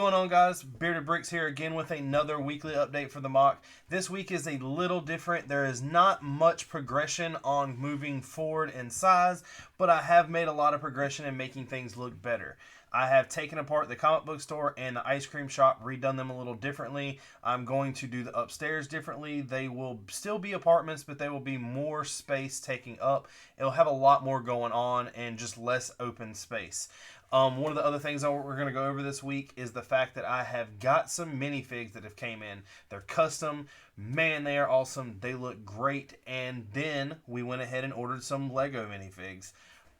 going on, guys? Bearded Brix here again with another weekly update for the MOC. This week is a little different. There is not much progression on moving forward in size, but I have made a lot of progression in making things look better. I have taken apart the comic book store and the ice cream shop, redone them a little differently. I'm going to do the upstairs differently. They will still be apartments, but they will be more space taking up. It'll have a lot more going on and just less open space. One of the other things we're going to go over this week is the fact that I have got some minifigs that have came in. They're custom. Man, they are awesome. They look great. And then we went ahead and ordered some Lego minifigs.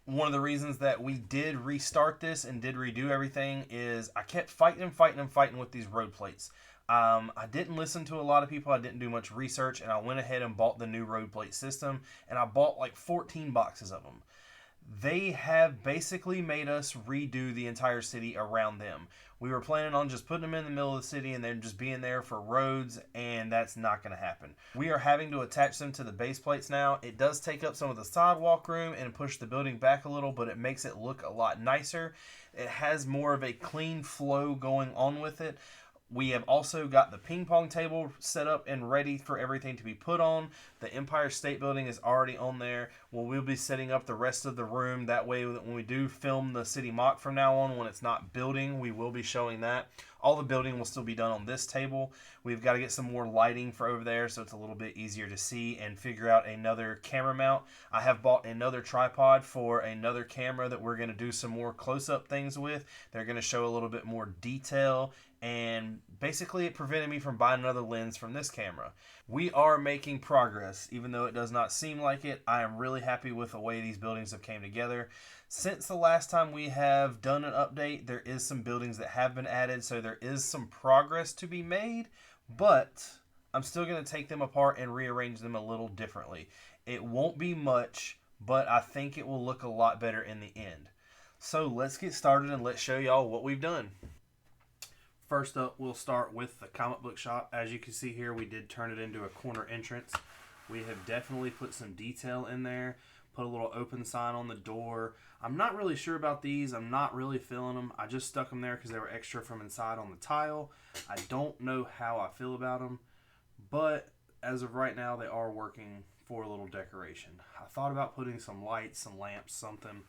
One of the reasons that we did restart this and did redo everything is I kept fighting with these road plates. I didn't listen to a lot of people. I didn't do much research, and I went ahead and bought the new road plate system, and I bought like 14 boxes of them. They have basically made us redo the entire city around them. We were planning on just putting them in the middle of the city and then just being there for roads, and that's not going to happen. We are having to attach them to the base plates now. It does take up some of the sidewalk room and push the building back a little, but it makes it look a lot nicer. It has more of a clean flow going on with it. We have also got the ping pong table set up and ready for everything to be put on. The Empire State Building is already on there. We'll be setting up the rest of the room. That way when we do film the City MOC from now on, when it's not building, we will be showing that. All the building will still be done on this table. We've got to get some more lighting for over there so it's a little bit easier to see and figure out another camera mount. I have bought another tripod for another camera that we're going to do some more close-up things with. They're going to show a little bit more detail, and basically it prevented me from buying another lens from this camera. We are making progress, even though it does not seem like it. I am really happy with the way these buildings have came together. Since the last time we have done an update, there is some buildings that have been added, so there is some progress to be made, but I'm still going to take them apart and rearrange them a little differently. It won't be much, but I think it will look a lot better in the end. So let's get started and let's show y'all what we've done. First up, we'll start with the comic book shop. As you can see here, we did turn it into a corner entrance. We have definitely put some detail in there, put a little open sign on the door. I'm not really sure about these. I'm not really feeling them. I just stuck them there because they were extra from inside on the tile. I don't know how I feel about them, but as of right now, they are working for a little decoration. I thought about putting some lights, some lamps, something.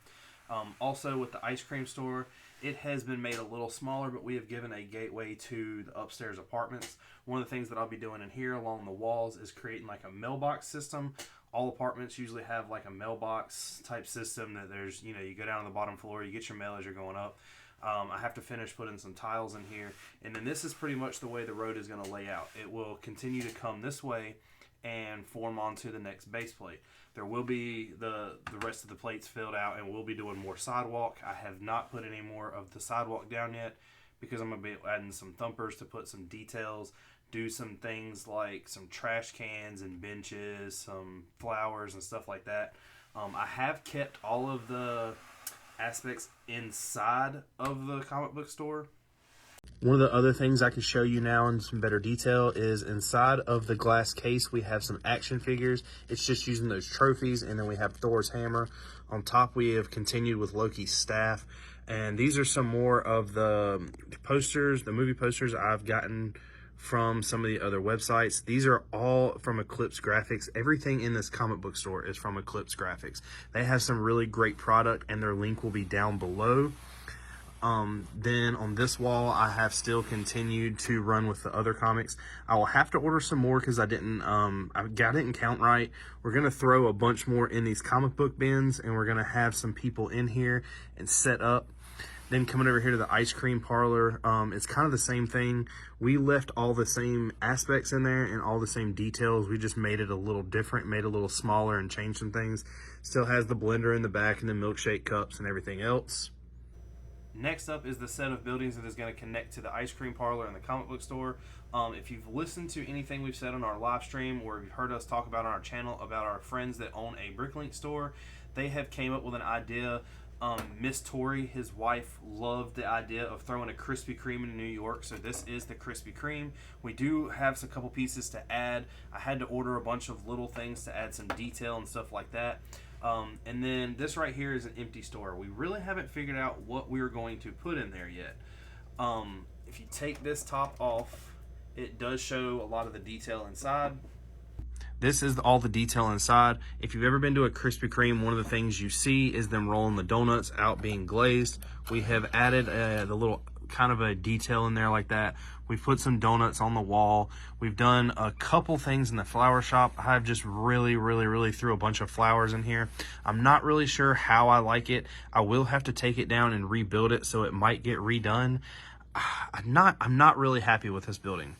Also with the ice cream store, it has been made a little smaller, but we have given a gateway to the upstairs apartments. One of the things that I'll be doing in here along the walls is creating like a mailbox system. All apartments usually have like a mailbox type system that there's, you go down to the bottom floor, you get your mail as you're going up. I have to finish putting some tiles in here, and then this is pretty much the way the road is going to lay out. It will continue to come this way and form onto the next base plate. There will be the rest of the plates filled out, and we'll be doing more sidewalk. I have not put any more of the sidewalk down yet because I'm going to be adding some thumpers to put some details, do some things like some trash cans and benches, some flowers and stuff like that. I have kept all of the aspects inside of the comic book store. One of the other things I can show you now in some better detail is inside of the glass case, we have some action figures. It's just using those trophies, and then we have Thor's hammer. On top, we have continued with Loki's staff. And these are some more of the posters, the movie posters I've gotten from some of the other websites. These are all from Eclipse Graphics. Everything in this comic book store is from Eclipse Graphics. They have some really great product, and their link will be down below. Then on this wall, I have still continued to run with the other comics. I will have to order some more because I didn't count right. We're going to throw a bunch more in these comic book bins, and we're going to have some people in here and set up. Then coming over here to the ice cream parlor, it's kind of the same thing. We left all the same aspects in there and all the same details. We just made it a little different, made it a little smaller and changed some things. Still has the blender in the back and the milkshake cups and everything else. Next up is the set of buildings that is going to connect to the ice cream parlor and the comic book store. If you've listened to anything we've said on our live stream, or you've heard us talk about on our channel about our friends that own a Bricklink store, they have came up with an idea. Miss Tori, his wife, loved the idea of throwing a Krispy Kreme in New York, so this is the Krispy Kreme. We do have a couple pieces to add. I had to order a bunch of little things to add some detail and stuff like that. And then this right here is an empty store. We really haven't figured out what we're going to put in there yet. If you take this top off, it does show a lot of the detail inside. This is all the detail inside. If you've ever been to a Krispy Kreme, one of the things you see is them rolling the donuts out being glazed. We have added the little kind of a detail in there like that. We've put some donuts on the wall. We've done a couple things in the flower shop. I've just really threw a bunch of flowers in here. I'm not really sure how I like it. I will have to take it down and rebuild it, so it might get redone. I'm not really happy with this building.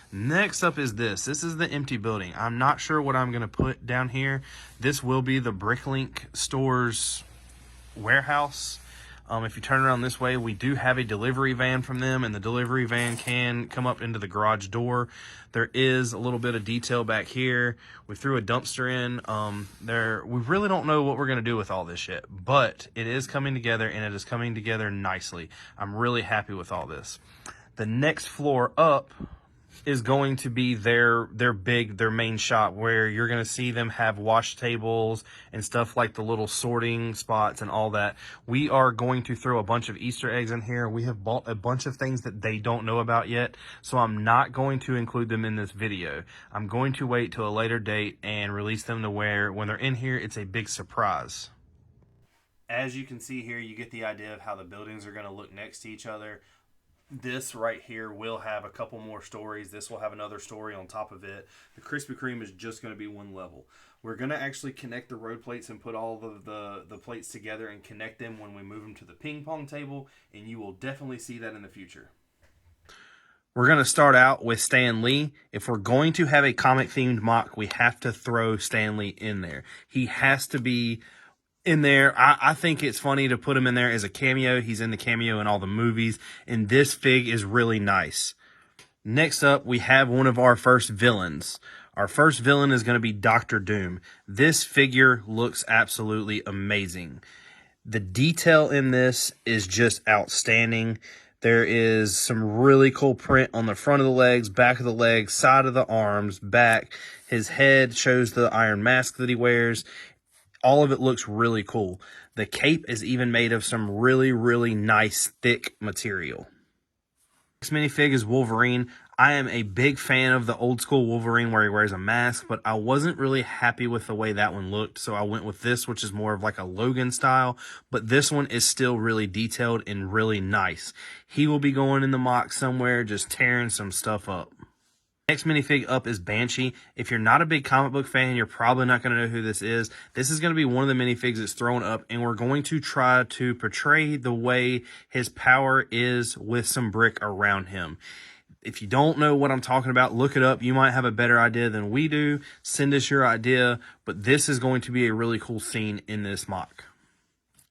Next up is this. This is the empty building. I'm not sure what I'm going to put down here. This will be the Bricklink store's warehouse. If you turn around this way, we do have a delivery van from them, and the delivery van can come up into the garage door. There is a little bit of detail back here. We threw a dumpster in. We really don't know what we're going to do with all this shit, but it is coming together, and it is coming together nicely. I'm really happy with all this. The next floor up is going to be their main shop, where you're going to see them have wash tables and stuff like the little sorting spots and all that. We are going to throw a bunch of Easter eggs in here. We have bought a bunch of things that they don't know about yet, so I'm not going to include them in this video. I'm going to wait till a later date and release them to where when they're in here, it's a big surprise. As you can see here, you get the idea of how the buildings are going to look next to each other. This right here will have a couple more stories. This will have another story on top of it. The Krispy Kreme is just going to be one level. We're going to actually connect the road plates and put all the plates together and connect them when we move them to the ping pong table, and you will definitely see that in the future. We're going to start out with Stan Lee. If we're going to have a comic-themed mock, we have to throw Stan Lee in there. He has to be in there. I think it's funny to put him in there as a cameo. He's in the cameo in all the movies, and this fig is really nice. Next up, we have one of our first villains. Our first villain is going to be Dr. Doom. This figure looks absolutely amazing. The detail in this is just outstanding. There is some really cool print on the front of the legs, back of the legs, side of the arms, back. His head shows the iron mask that he wears. All of it looks really cool. The cape is even made of some really nice thick material. Next minifig is Wolverine. I am a big fan of the old school Wolverine where he wears a mask, but I wasn't really happy with the way that one looked, so I went with this, which is more of like a Logan style, but this one is still really detailed and really nice. He will be going in the mock somewhere, just tearing some stuff up. Next minifig up is Banshee. If you're not a big comic book fan, you're probably not going to know who this is. This is going to be one of the minifigs that's thrown up, and we're going to try to portray the way his power is with some brick around him. If you don't know what I'm talking about, look it up. You might have a better idea than we do. Send us your idea, but this is going to be a really cool scene in this mock.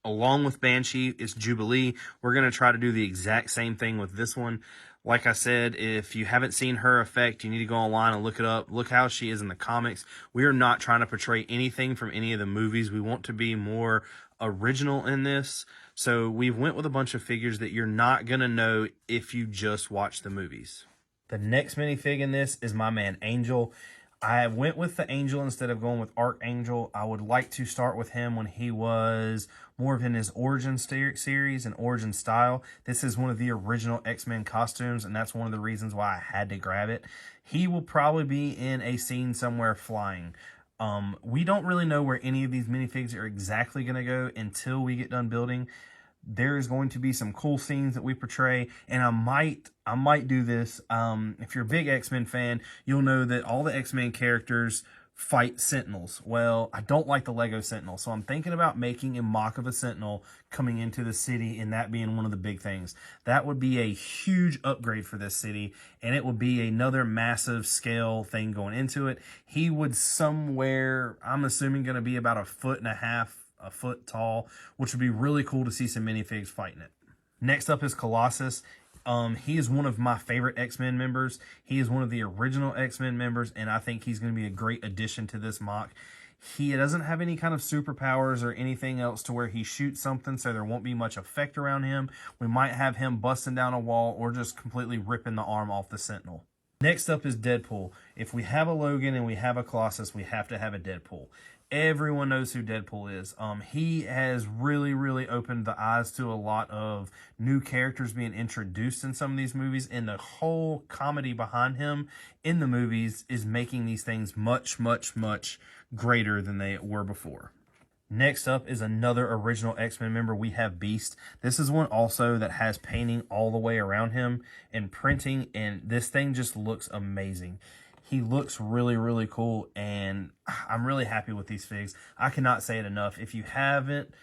Along with Banshee, it's Jubilee. We're going to try to do the exact same thing with this one. Like I said, if you haven't seen her effect, you need to go online and look it up. Look how she is in the comics. We are not trying to portray anything from any of the movies. We want to be more original in this. So we went with a bunch of figures that you're not going to know if you just watch the movies. The next minifig in this is my man Angel. I went with the Angel instead of going with Archangel. I would like to start with him when he was more of in his origin series and origin style. This is one of the original X-Men costumes, and that's one of the reasons why I had to grab it. He will probably be in a scene somewhere flying. We don't really know where any of these minifigs are exactly going to go until we get done building. There is going to be some cool scenes that we portray, and I might do this. If you're a big X-Men fan, you'll know that all the X-Men characters fight Sentinels. Well, I don't like the Lego Sentinel, so I'm thinking about making a mock of a Sentinel coming into the city, and that being one of the big things. That would be a huge upgrade for this city, and it would be another massive scale thing going into it. He would somewhere, I'm assuming, going to be about 1.5 feet, a foot tall, which would be really cool to see some minifigs fighting it. Next up is Colossus. He is one of my favorite X-Men members. He is one of the original X-Men members, and I think he's going to be a great addition to this mock. He doesn't have any kind of superpowers or anything else to where he shoots something, so there won't be much effect around him. We might have him busting down a wall or just completely ripping the arm off the Sentinel. Next up is Deadpool. If we have a Logan and we have a Colossus, we have to have a Deadpool. Everyone knows who Deadpool is. He has really opened the eyes to a lot of new characters being introduced in some of these movies, and the whole comedy behind him in the movies is making these things much greater than they were before. Next up is another original X-Men member. We have Beast. This is one also that has painting all the way around him and printing, and this thing just looks amazing. He looks really cool, and I'm really happy with these figs. I cannot say it enough. If you haven't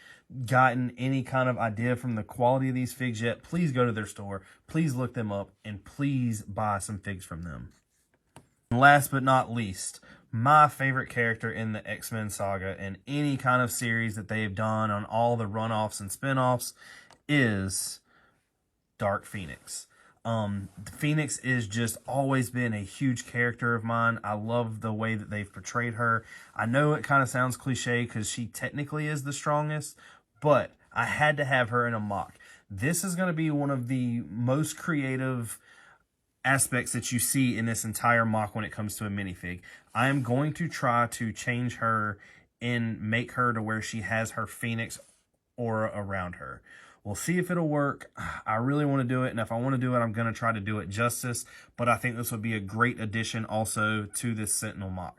gotten any kind of idea from the quality of these figs yet, please go to their store. Please look them up, and please buy some figs from them. And last but not least, my favorite character in the X-Men saga and any kind of series that they've done on all the runoffs and spinoffs is Dark Phoenix. Phoenix is just always been a huge character of mine. I love the way that they've portrayed her. I know it kind of sounds cliche because she technically is the strongest, but I had to have her in a MOC. This is going to be one of the most creative aspects that you see in this entire MOC when it comes to a minifig. I am going to try to change her and make her to where she has her Phoenix aura around her. We'll see if it'll work. I really want to do it, and if I want to do it, I'm going to try to do it justice, but I think this would be a great addition also to this Sentinel MOC.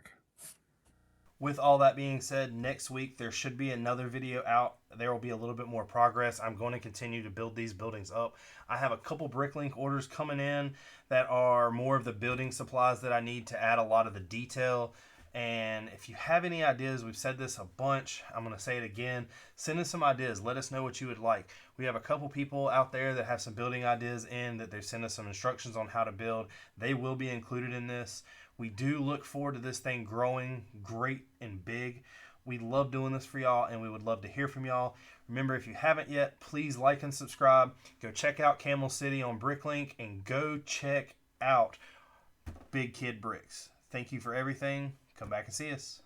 With all that being said, next week there should be another video out. There will be a little bit more progress. I'm going to continue to build these buildings up. I have a couple Bricklink orders coming in that are more of the building supplies that I need to add a lot of the detail. And if you have any ideas, we've said this a bunch, I'm going to say it again, send us some ideas. Let us know what you would like. We have a couple people out there that have some building ideas in that they've sent us some instructions on how to build. They will be included in this. We do look forward to this thing growing great and big. We love doing this for y'all, and we would love to hear from y'all. Remember, if you haven't yet, please like and subscribe. Go check out Camel City on Bricklink, and go check out Big Kid Bricks. Thank you for everything. Come back and see us.